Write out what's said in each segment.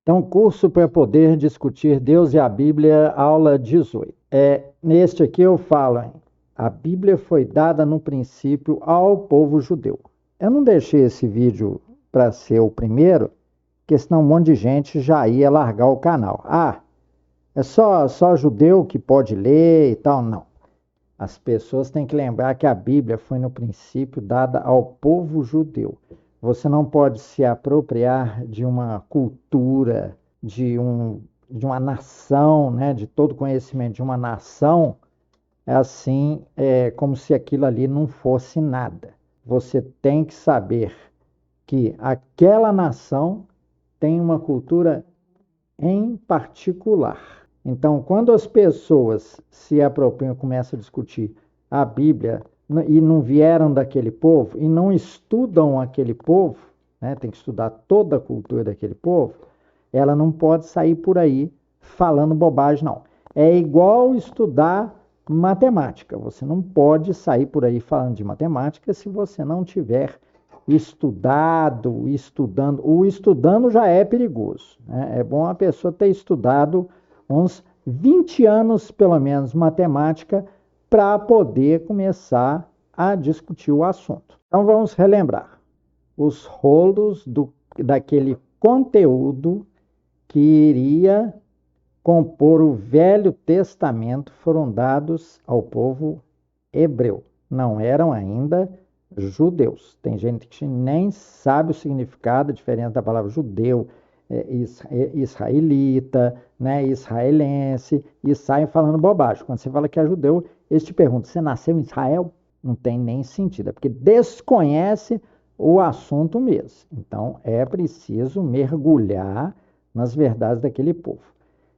Então, curso para poder discutir Deus e a Bíblia, aula 18. Neste aqui eu falo, hein? A Bíblia foi dada no princípio ao povo judeu. Eu não deixei esse vídeo para ser o primeiro, porque senão um monte de gente já ia largar o canal. É só judeu que pode ler e tal. Não. As pessoas têm que lembrar que a Bíblia foi no princípio dada ao povo judeu. Você não pode se apropriar de uma cultura, de uma nação, né, de todo conhecimento de uma nação, como se aquilo ali não fosse nada. Você tem que saber que aquela nação tem uma cultura em particular. Então, quando as pessoas se apropriam, começam a discutir a Bíblia e não vieram daquele povo e não estudam aquele povo, né, tem que estudar toda a cultura daquele povo, ela não pode sair por aí falando bobagem, não. É igual estudar matemática. Você não pode sair por aí falando de matemática se você não tiver estudando. O estudando já é perigoso, né? É bom a pessoa ter estudado uns 20 anos, pelo menos, matemática, para poder começar a discutir o assunto. Então, vamos relembrar. Os rolos daquele conteúdo que iria compor o Velho Testamento foram dados ao povo hebreu. Não eram ainda judeus. Tem gente que nem sabe o significado, a diferença da palavra judeu, israelita, né, israelense, e saem falando bobagem. Quando você fala que é judeu, eles te perguntam, você nasceu em Israel? Não tem nem sentido, é porque desconhece o assunto mesmo. Então, é preciso mergulhar nas verdades daquele povo.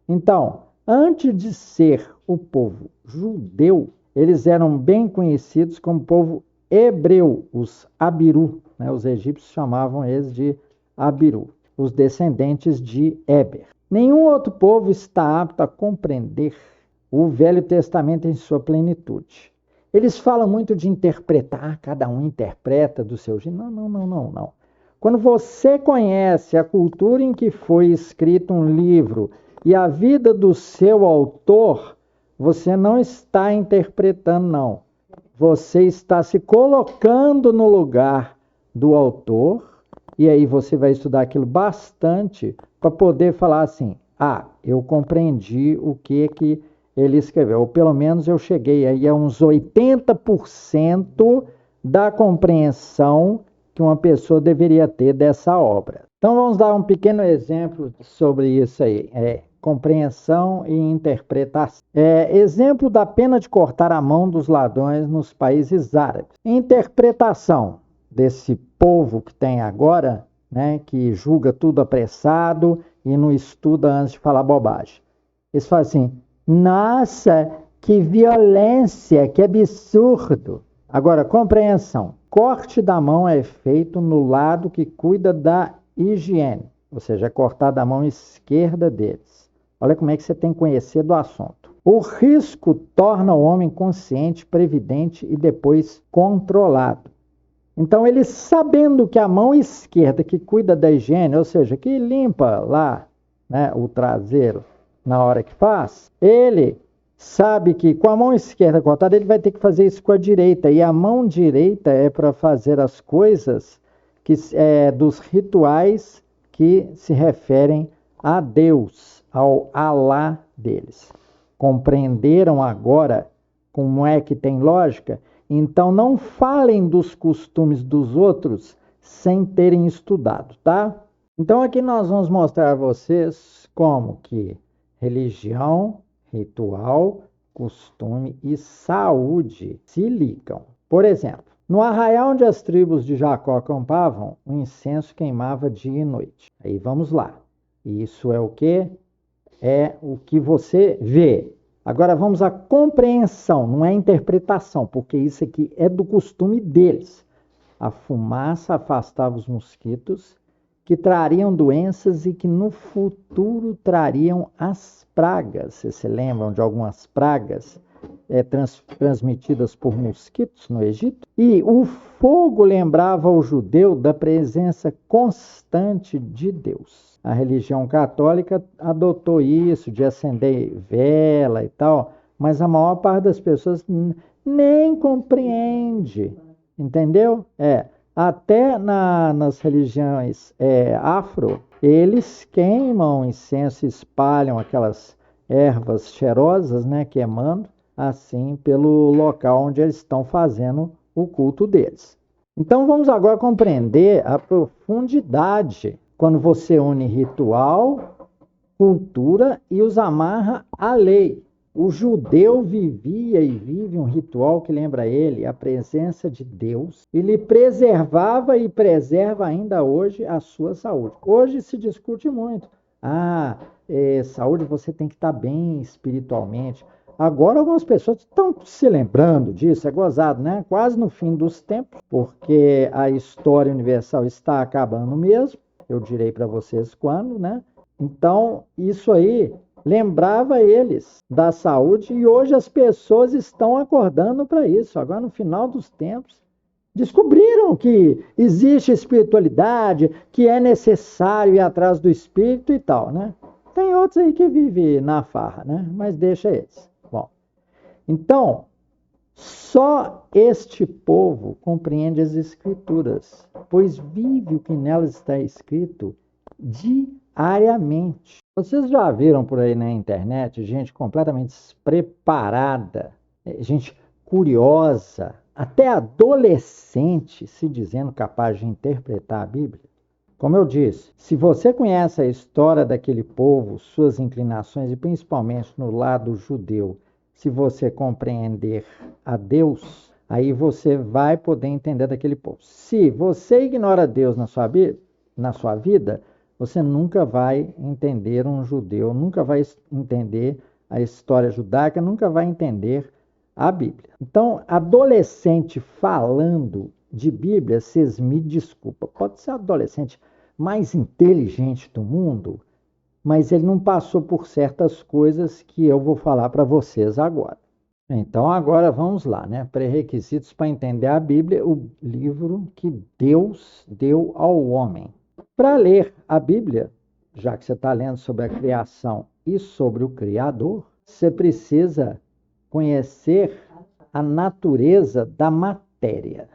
Então, antes de ser o povo judeu, eles eram bem conhecidos como povo hebreu, os Abiru, né? Os egípcios chamavam eles de Abiru, os descendentes de Éber. Nenhum outro povo está apto a compreender o Velho Testamento em sua plenitude. Eles falam muito de interpretar, cada um interpreta do seu jeito. Não. Quando você conhece a cultura em que foi escrito um livro e a vida do seu autor, você não está interpretando, não. Você está se colocando no lugar do autor, e aí você vai estudar aquilo bastante para poder falar assim, eu compreendi o que ele escreveu, ou pelo menos eu cheguei aí a uns 80% da compreensão que uma pessoa deveria ter dessa obra. Então vamos dar um pequeno exemplo sobre isso aí, compreensão e interpretação. Exemplo da pena de cortar a mão dos ladrões nos países árabes. Interpretação desse povo que tem agora, né, que julga tudo apressado e não estuda antes de falar bobagem. Eles falam assim, nossa, que violência, que absurdo. Agora, compreensão. Corte da mão é feito no lado que cuida da higiene, ou seja, é cortado a mão esquerda deles. Olha como é que você tem que conhecer do assunto. O risco torna o homem consciente, previdente e depois controlado. Então, ele sabendo que a mão esquerda que cuida da higiene, ou seja, que limpa lá, né, o traseiro na hora que faz, ele sabe que com a mão esquerda cortada ele vai ter que fazer isso com a direita, e a mão direita é para fazer as coisas dos rituais que se referem a Deus, ao Alá deles. Compreenderam agora como é que tem lógica? Então não falem dos costumes dos outros sem terem estudado, tá? Então aqui nós vamos mostrar a vocês como que religião, ritual, costume e saúde se ligam. Por exemplo, no arraial onde as tribos de Jacó acampavam, o incenso queimava dia e noite. Aí vamos lá. Isso é o que? É o que você vê. Agora vamos à compreensão, não é interpretação, porque isso aqui é do costume deles. A fumaça afastava os mosquitos que trariam doenças e que no futuro trariam as pragas. Vocês se lembram de algumas pragas transmitidas por mosquitos no Egito. E o fogo lembrava o judeu da presença constante de Deus. A religião católica adotou isso, de acender vela e tal, mas a maior parte das pessoas nem compreende, entendeu? Até nas religiões afro, eles queimam incenso, espalham aquelas ervas cheirosas, né, queimando, assim, pelo local onde eles estão fazendo o culto deles. Então vamos agora compreender a profundidade quando você une ritual, cultura e os amarra à lei. O judeu vivia e vive um ritual que lembra ele a presença de Deus. Ele preservava e preserva ainda hoje a sua saúde. Hoje se discute muito. Saúde você tem que estar bem espiritualmente. Agora algumas pessoas estão se lembrando disso, é gozado, né? Quase no fim dos tempos, porque a história universal está acabando mesmo. Eu direi para vocês quando, né? Então, isso aí lembrava eles da saúde e hoje as pessoas estão acordando para isso. Agora, no final dos tempos, descobriram que existe espiritualidade, que é necessário ir atrás do espírito e tal, né? Tem outros aí que vivem na farra, né? Mas deixa eles. Bom, então, só este povo compreende as escrituras, pois vive o que nelas está escrito diariamente. Vocês já viram por aí na internet gente completamente despreparada, gente curiosa, até adolescente se dizendo capaz de interpretar a Bíblia? Como eu disse, se você conhece a história daquele povo, suas inclinações e principalmente no lado judeu, se você compreender a Deus, aí você vai poder entender daquele povo. Se você ignora Deus na sua vida, você nunca vai entender um judeu, nunca vai entender a história judaica, nunca vai entender a Bíblia. Então, adolescente falando de Bíblia, vocês me desculpam, pode ser adolescente mais inteligente do mundo, mas ele não passou por certas coisas que eu vou falar para vocês agora. Então, agora vamos lá, né? Pré-requisitos para entender a Bíblia, o livro que Deus deu ao homem. Para ler a Bíblia, já que você está lendo sobre a criação e sobre o Criador, você precisa conhecer a natureza da matéria.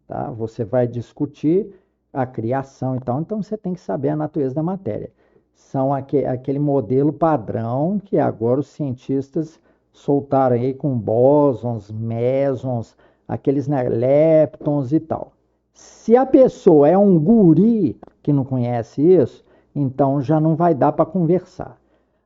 Tá? Você vai discutir a criação e tal, então você tem que saber a natureza da matéria. São aquele modelo padrão que agora os cientistas soltaram aí com bósons, mesons, aqueles, né, leptons e tal. Se a pessoa é um guri que não conhece isso, então já não vai dar para conversar.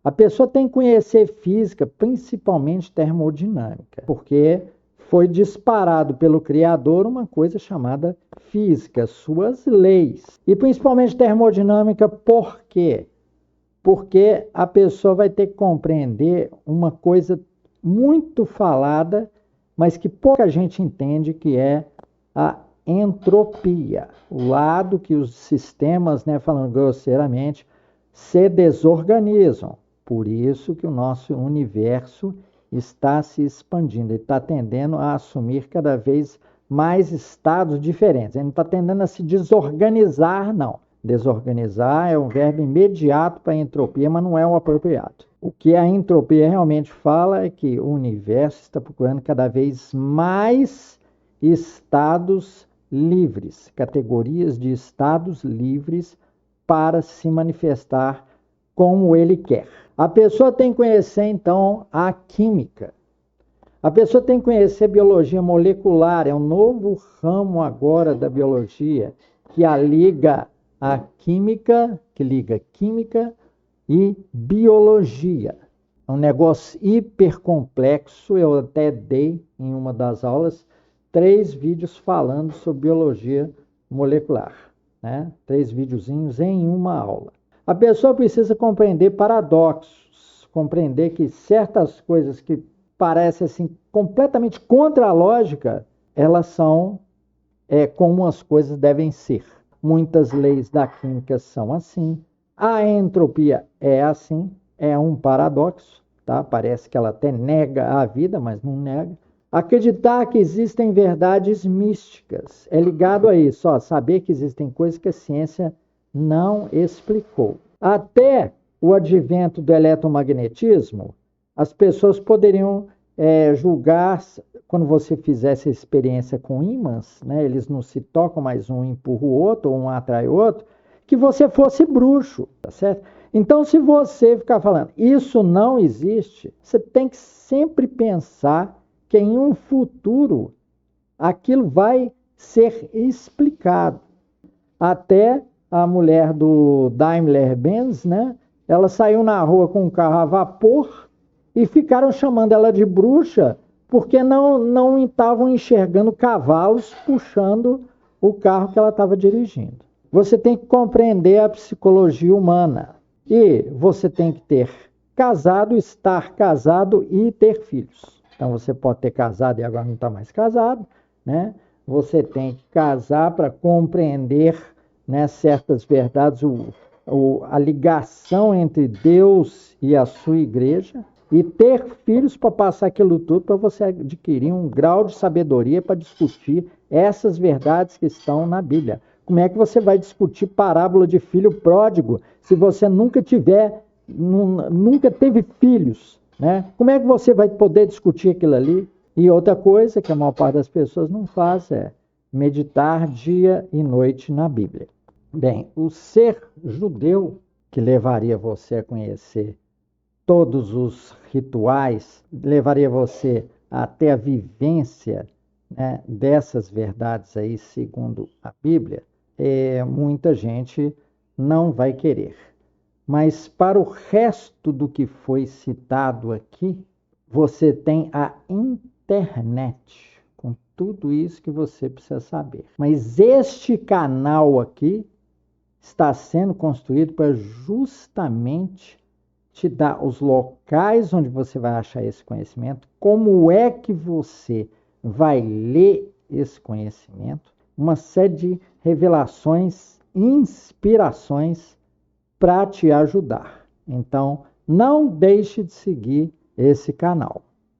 A pessoa tem que conhecer física, principalmente termodinâmica, porque foi disparado pelo Criador uma coisa chamada física, suas leis. E principalmente termodinâmica, por quê? Porque a pessoa vai ter que compreender uma coisa muito falada, mas que pouca gente entende, que é a entropia, o lado que os sistemas, né, falando grosseiramente, se desorganizam. Por isso que o nosso universo está se expandindo, ele está tendendo a assumir cada vez mais estados diferentes. Ele não está tendendo a se desorganizar, não. Desorganizar é um verbo imediato para entropia, mas não é o apropriado. O que a entropia realmente fala é que o universo está procurando cada vez mais estados livres, categorias de estados livres para se manifestar como ele quer. A pessoa tem que conhecer, então, a química. A pessoa tem que conhecer biologia molecular, é um novo ramo agora da biologia, que liga a química, que liga química e biologia. É um negócio hiper complexo, eu até dei em uma das aulas 3 vídeos falando sobre biologia molecular, né? 3 videozinhos em uma aula. A pessoa precisa compreender paradoxos, compreender que certas coisas que parecem assim completamente contra a lógica, elas são como as coisas devem ser. Muitas leis da química são assim, a entropia é assim, é um paradoxo, tá? tá? Parece que ela até nega a vida, mas não nega. Acreditar que existem verdades místicas é ligado a isso, ó, saber que existem coisas que a ciência não explicou. Até o advento do eletromagnetismo, as pessoas poderiam julgar, quando você fizesse a experiência com ímãs, né, eles não se tocam, mas um empurra o outro, ou um atrai o outro, que você fosse bruxo, tá certo? Então, se você ficar falando, isso não existe, você tem que sempre pensar que em um futuro aquilo vai ser explicado. Até a mulher do Daimler-Benz, né? Ela saiu na rua com um carro a vapor e ficaram chamando ela de bruxa porque não estavam enxergando cavalos puxando o carro que ela estava dirigindo. Você tem que compreender a psicologia humana e você tem que ter casado, estar casado e ter filhos. Então você pode ter casado e agora não está mais casado, né? Você tem que casar para compreender, né, certas verdades, a ligação entre Deus e a sua igreja, e ter filhos para passar aquilo tudo, para você adquirir um grau de sabedoria para discutir essas verdades que estão na Bíblia. Como é que você vai discutir parábola de filho pródigo se você nunca teve filhos, né? Como é que você vai poder discutir aquilo ali? E outra coisa que a maior parte das pessoas não faz é meditar dia e noite na Bíblia. Bem, o ser judeu, que levaria você a conhecer todos os rituais, levaria você até a vivência, né, dessas verdades aí, segundo a Bíblia, muita gente não vai querer. Mas para o resto do que foi citado aqui, você tem a internet, com tudo isso que você precisa saber. Mas este canal aqui está sendo construído para justamente te dar os locais onde você vai achar esse conhecimento, como é que você vai ler esse conhecimento, uma série de revelações, inspirações para te ajudar. Então, não deixe de seguir esse canal.